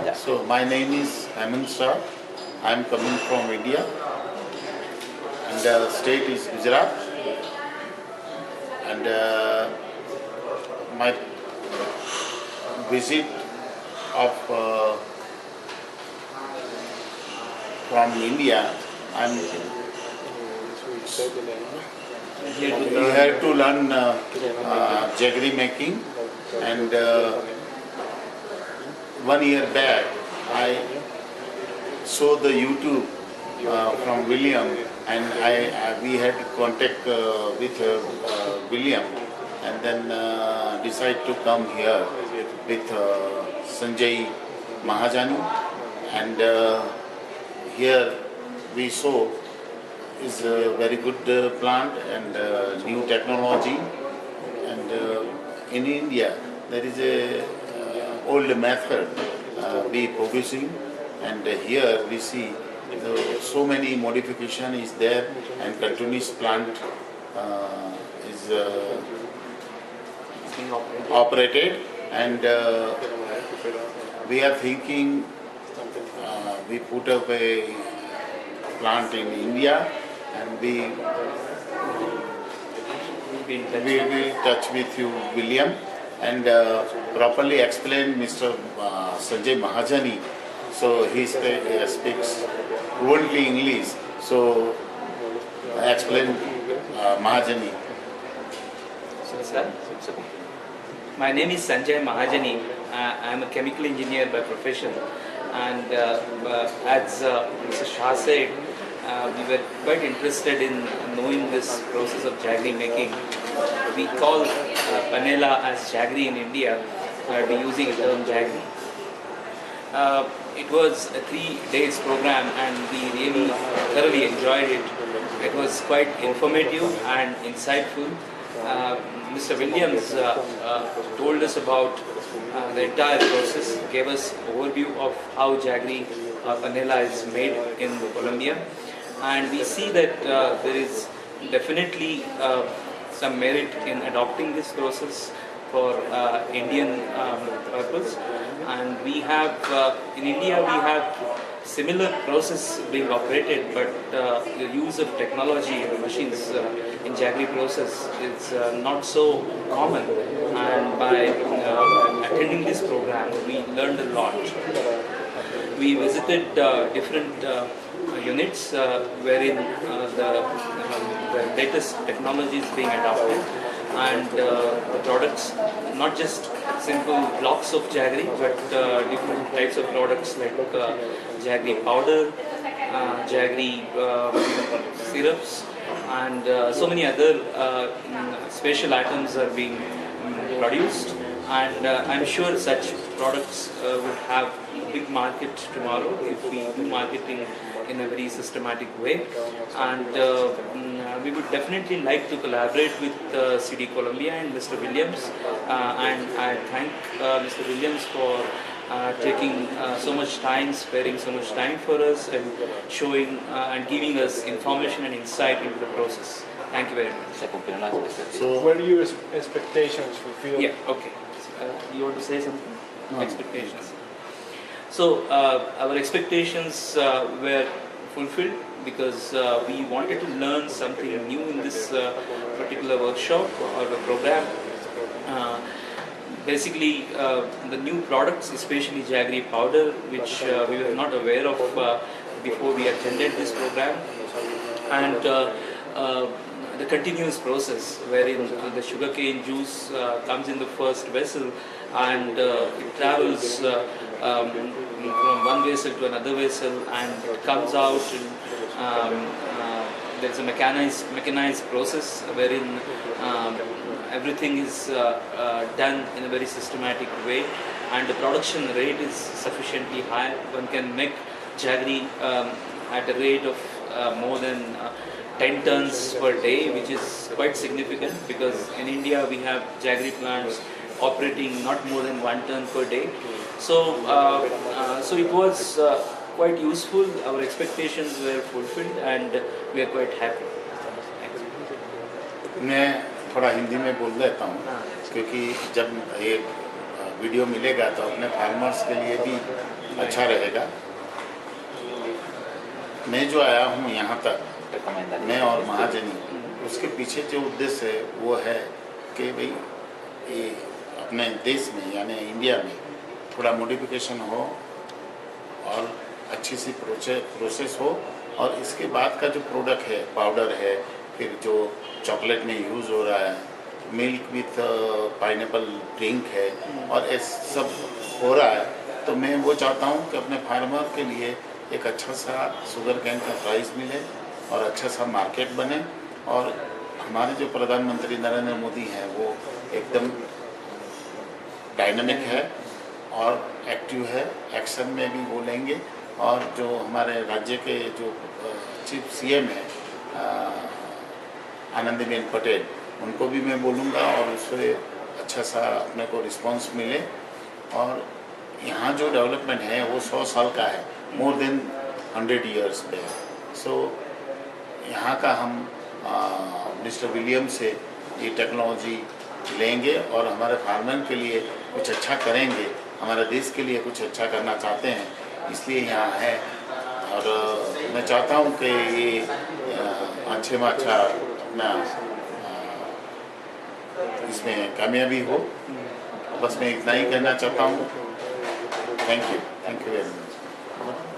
जा। So my name is Hemant Shah. I am coming from India, and the state is Gujarat. And my visit of from India, I'm here to learn jaggery making, and 1 year back I saw the YouTube from William, and we had contact with William, and then decide to come here with Sanjay Mahajani, and here we saw is a very good plant and new technology, and in India there is a old method we producing, and here we see so many modification is there, and continuous plant is being operated. operated, and we are thinking we put up a plant in India, and we will touch with you, William, and properly explain Mr. Sanjay Mahajani. So he speaks fluently English. So I explain Mahajani. Sir, my name is Sanjay Mahajani. I am a chemical engineer by profession, and as Mr. Shah said, we were quite interested in knowing this process of jaggery making. We call panela as jaggery in India, we're using the term jaggery. It was a 3 days program, and we really thoroughly enjoyed it. It was quite informative and insightful. Mr. Williams told us about the entire process, gave us overview of how jaggery panela is made in Colombia, and we see that there is definitely some merit in adopting this process for Indian purpose. And we have in India we have similar process being operated, but the use of technology and machines in jaggery process is not so common. And by attending this program, we learned a lot. We visited different units wherein the latest technology is being adopted, and the products, not just simple blocks of jaggery, but different types of products like jaggery powder, jaggery syrups, and so many other special items are being produced. And I'm sure such products would have a big market tomorrow if we do marketing in a very systematic way. And we would definitely like to collaborate with CD Columbia and Mr. Williams. And I thank Mr. Williams for taking so much time, sparing so much time for us, and showing and giving us information and insight into the process. Thank you very much. So, what are your expectations fulfilled? Yeah, okay. You want to say something? No. Expectations. So, our expectations were fulfilled because we wanted to learn something new in this particular workshop or the program. Basically, the new products, especially jaggery powder, which we were not aware of before we attended this program, and the continuous process wherein the sugarcane juice comes in the first vessel, and it travels from one vessel to another vessel, and it comes out, and there's a mechanized process wherein everything is done in a very systematic way, and the production rate is sufficiently high. One can make jaggery at a rate of more than 10 tons per day, which is quite significant, because in India we have jaggery plants operating not more than 1 ton per day. So, so it was quite useful. Our expectations were fulfilled, and we are quite happy. मैं थोड़ा हिंदी में बोल देता हूँ, क्योंकि जब ये video मिलेगा तो अपने फार्मर्स के लिए भी अच्छा रहेगा। मैं जो आया हूँ यहाँ तक, मैं और महाजनी, उसके पीछे जो उद्देश्य है वो है कि भाई ये अपने देश में यानी इंडिया में थोड़ा मॉडिफिकेशन हो और अच्छी सी प्रोसेस हो, और इसके बाद का जो प्रोडक्ट है, पाउडर है, फिर जो चॉकलेट में यूज़ हो रहा है, मिल्क विथ पाइनएप्पल ड्रिंक है, और ऐसा सब हो रहा है, तो मैं वो चाहता हूँ कि अपने फार्मर के लिए एक अच्छा सा शुगर कैन का प्राइस मिले और अच्छा सा मार्केट बने। और हमारे जो प्रधानमंत्री नरेंद्र मोदी हैं वो एकदम डायनामिक है और एक्टिव है, एक्शन में भी वो लेंगे। और जो हमारे राज्य के जो चीफ सीएम है आनंदीबेन पटेल, उनको भी मैं बोलूँगा और उससे अच्छा सा अपने को रिस्पांस मिले। और यहाँ जो डेवलपमेंट है वो 100 साल का है, मोर देन 100 ईयर्स पे है। सो यहाँ का हम मिस्टर विलियम से ये टेक्नोलॉजी लेंगे और हमारे फार्मर के लिए कुछ अच्छा करेंगे, हमारे देश के लिए कुछ अच्छा करना चाहते हैं, इसलिए यहाँ है। और मैं चाहता हूँ कि ये अच्छे में अच्छा अपना इसमें कामयाबी हो। बस मैं इतना ही कहना चाहता हूँ। Thank you very much.